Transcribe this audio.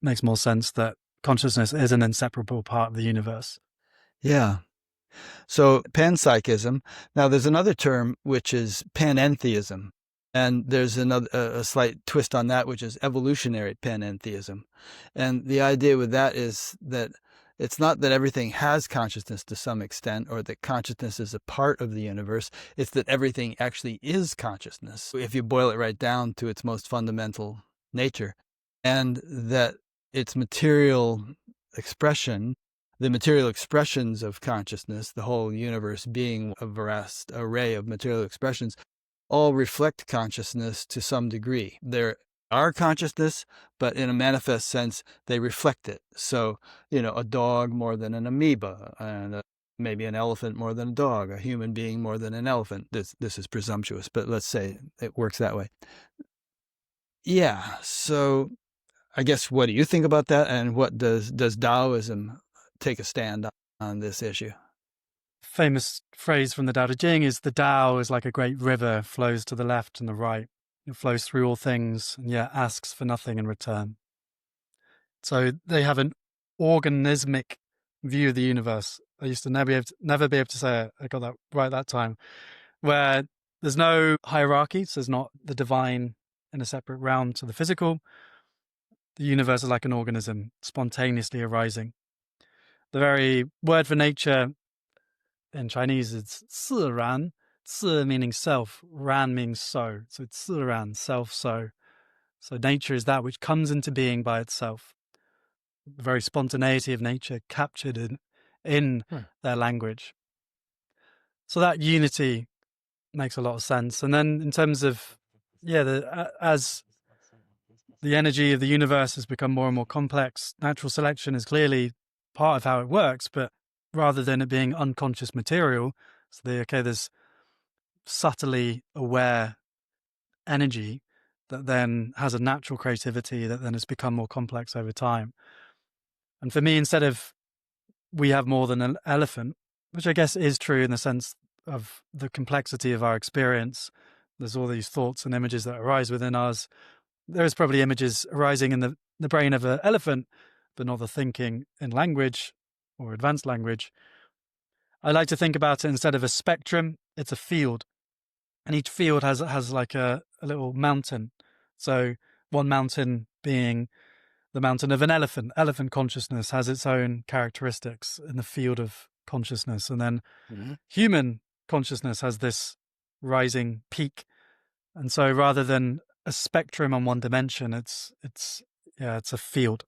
makes more sense that consciousness is an inseparable part of the universe. Yeah. So panpsychism. Now, there's another term which is panentheism, and there's a slight twist on that, which is evolutionary panentheism. And the idea with that is that it's not that everything has consciousness to some extent, or that consciousness is a part of the universe. It's that everything actually is consciousness, if you boil it right down to its most fundamental nature, and that its material expression, the material expressions of consciousness, the whole universe being a vast array of material expressions, all reflect consciousness to some degree. There are consciousness, but in a manifest sense, they reflect it. So, a dog more than an amoeba, and maybe an elephant more than a dog, a human being more than an elephant. This is presumptuous, but let's say it works that way. Yeah, so I guess, what do you think about that? And what does Daoism take a stand on this issue? Famous phrase from the Tao Te Ching is the Tao is like a great river, flows to the left and the right. It flows through all things and yet asks for nothing in return. So they have an organismic view of the universe. I used to never be able to say it. I got that right that time. Where there's no hierarchy, so there's not the divine in a separate realm to the physical. The universe is like an organism, spontaneously arising. The very word for nature in Chinese is 自然, 自 meaning self, ran means so. So it's 自然, self-so. So nature is that which comes into being by itself. The very spontaneity of nature captured in their language. So that unity makes a lot of sense. And then in terms of, as the energy of the universe has become more and more complex, natural selection is clearly part of how it works, but rather than it being unconscious material, so there's subtly aware energy that then has a natural creativity that then has become more complex over time. And for me, instead of we have more than an elephant, which I guess is true in the sense of the complexity of our experience, there's all these thoughts and images that arise within us. There's probably images arising in the brain of an elephant, but not the thinking in language or advanced language. I like to think about it instead of a spectrum, it's a field. And each field has like a little mountain. So one mountain being the mountain of an elephant. Elephant consciousness has its own characteristics in the field of consciousness. And then human consciousness has this rising peak. And so rather than a spectrum on one dimension, it's a field.